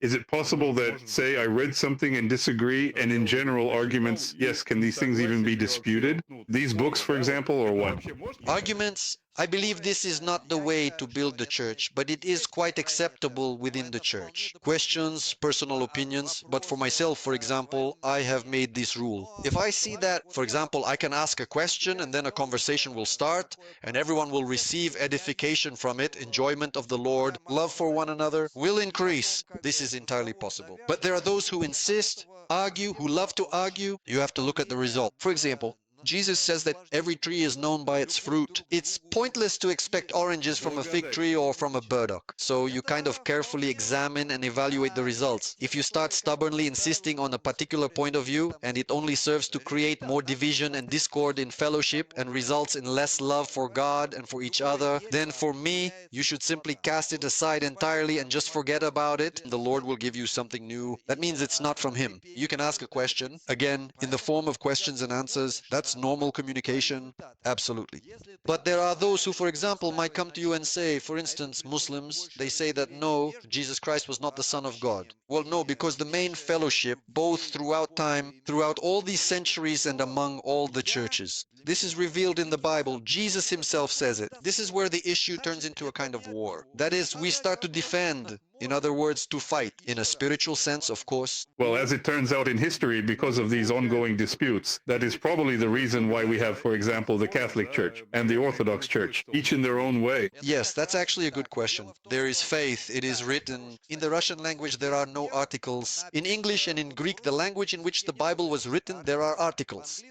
Is it possible that, say, I read something and disagree, and in general arguments, yes, can these things even be disputed? These books, for example, or what? Arguments, I believe this is not the way to build the church, but it is quite acceptable within the church. Questions, personal opinions, but for myself, for example, I have made this rule. If I see that, for example, I can ask a question and then a conversation will start and everyone will receive edification from it, enjoyment of the Lord, love for one another will increase. This is entirely possible. But there are those who insist, argue, who love to argue. You have to look at the result. For example, Jesus says that every tree is known by its fruit. It's pointless to expect oranges from a fig tree or from a burdock. So you kind of carefully examine and evaluate the results. If you start stubbornly insisting on a particular point of view and it only serves to create more division and discord in fellowship and results in less love for God and for each other, then for me, you should simply cast it aside entirely and just forget about it. The Lord will give you something new. That means it's not from Him. You can ask a question, again, in the form of questions and answers. That's normal communication. Absolutely. But there are those who, for example, might come to you and say, for instance, Muslims, they say that no, Jesus Christ was not the Son of God. Well, no, because the main fellowship, both throughout time, throughout all these centuries and among all the churches, this is revealed in the Bible. Jesus himself says it. This is where the issue turns into a kind of war. That is, we start to defend. In other words, to fight. In a spiritual sense, of course. Well, as it turns out in history, because of these ongoing disputes, that is probably the reason why we have, for example, the Catholic Church and the Orthodox Church, each in their own way. Yes, that's actually a good question. There is faith. It is written. In the Russian language, there are no articles. In English and in Greek, the language in which the Bible was written, there are articles.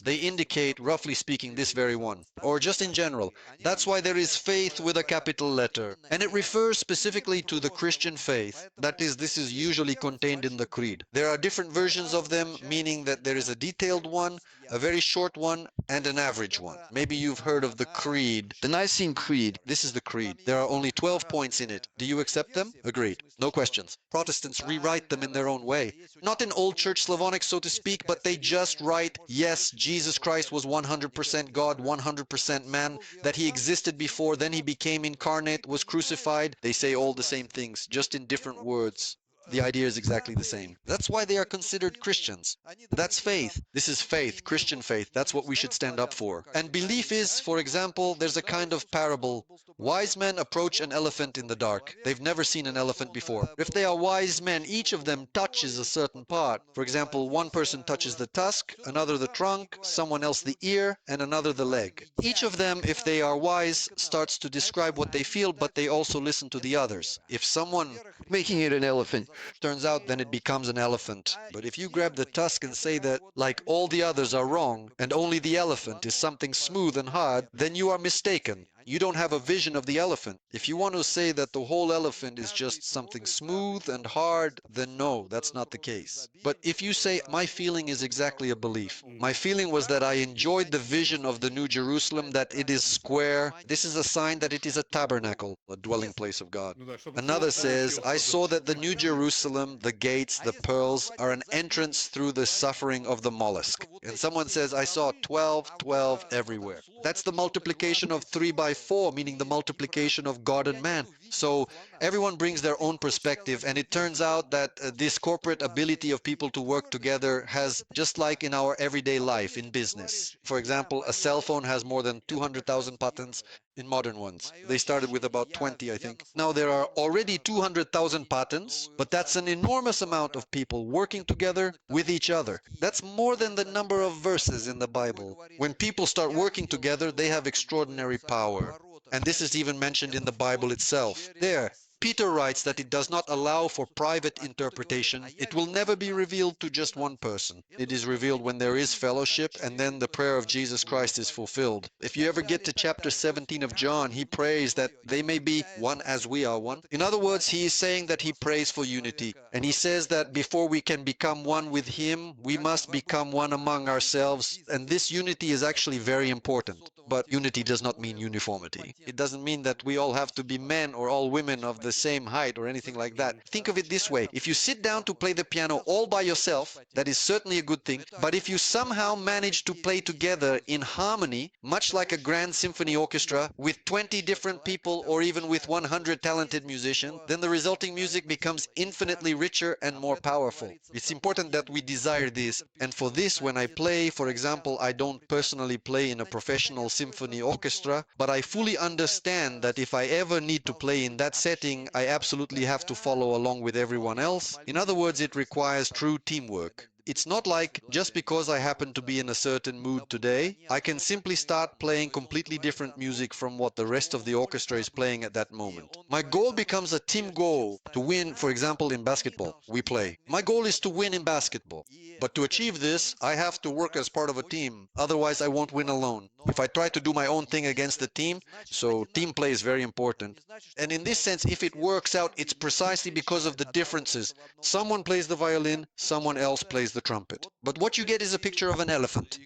They indicate, roughly speaking, this very one. Or just in general. That's why there is faith with a capital letter. And it refers specifically to the Christian faith. That is, this is usually contained in the creed. There are different versions of them, meaning that there is a detailed one, a very short one, and an average one. Maybe you've heard of the creed. The Nicene Creed. This is the creed. There are only 12 points in it. Do you accept them? Agreed. No questions. Protestants rewrite them in their own way. Not in Old Church Slavonic, so to speak, but they just write, yes, Jesus Christ was 100% God, 100% man, that he existed before, then he became incarnate, was crucified. They say all the same things, just in different words. The idea is exactly the same. That's why they are considered Christians. That's faith. This is faith, Christian faith. That's what we should stand up for. And belief is, for example, there's a kind of parable. Wise men approach an elephant in the dark. They've never seen an elephant before. If they are wise men, each of them touches a certain part. For example, one person touches the tusk, another the trunk, someone else the ear, and another the leg. Each of them, if they are wise, starts to describe what they feel, but they also listen to the others. If someone making it an elephant turns out, then it becomes an elephant. But if you grab the tusk and say that, like all the others are wrong, and only the elephant is something smooth and hard, then you are mistaken. You don't have a vision of the elephant. If you want to say that the whole elephant is just something smooth and hard, then no, that's not the case. But if you say, my feeling is exactly a belief. My feeling was that I enjoyed the vision of the New Jerusalem, that it is square. This is a sign that it is a tabernacle, a dwelling place of God. Another says, I saw that the New Jerusalem, the gates, the pearls, are an entrance through the suffering of the mollusk. And someone says, I saw 12, 12 everywhere. That's the multiplication of 3 by 4, meaning the multiplication of God and man. So everyone brings their own perspective, and it turns out that this corporate ability of people to work together has, just like in our everyday life, in business. For example, a cell phone has more than 200,000 patents in modern ones. They started with about 20, I think. Now there are already 200,000 patents, but that's an enormous amount of people working together with each other. That's more than the number of verses in the Bible. When people start working together, they have extraordinary power. And this is even mentioned in the Bible itself. There, Peter writes that it does not allow for private interpretation. It will never be revealed to just one person. It is revealed when there is fellowship, and then the prayer of Jesus Christ is fulfilled. If you ever get to chapter 17 of John, he prays that they may be one as we are one. In other words, he is saying that he prays for unity. And he says that before we can become one with him, we must become one among ourselves. And this unity is actually very important. But unity does not mean uniformity. It doesn't mean that we all have to be men or all women of the same height or anything like that. Think of it this way. If you sit down to play the piano all by yourself, that is certainly a good thing. But if you somehow manage to play together in harmony, much like a grand symphony orchestra with 20 different people or even with 100 talented musicians, then the resulting music becomes infinitely richer and more powerful. It's important that we desire this. And for this, when I play, for example, I don't personally play in a professional symphony orchestra, but I fully understand that if I ever need to play in that setting, I absolutely have to follow along with everyone else. In other words, it requires true teamwork. It's not like just because I happen to be in a certain mood today, I can simply start playing completely different music from what the rest of the orchestra is playing at that moment. My goal becomes a team goal to win, for example, in basketball. We play. My goal is to win in basketball. But to achieve this, I have to work as part of a team. Otherwise, I won't win alone. If I try to do my own thing against the team, so team play is very important. And in this sense, if it works out, it's precisely because of the differences. Someone plays the violin, someone else plays the trumpet. But what you get is a picture of an elephant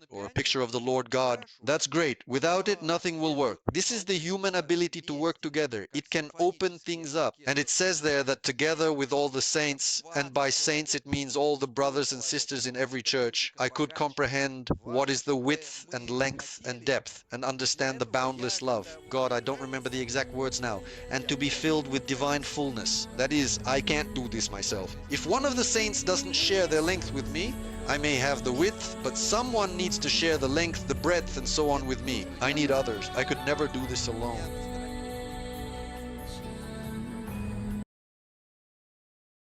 or a picture of the Lord God. That's great. Without it, nothing will work. This is the human ability to work together. It can open things up. And it says there that together with all the saints, and by saints it means all the brothers and sisters in every church, I could comprehend what is the width and length and depth and understand the boundless love. God, I don't remember the exact words now. And to be filled with divine fullness. That is, I can't do this myself. If one of the saints doesn't share their length with me, I may have the width, but someone needs to share the length, the breadth, and so on with me. I need others. I could never do this alone.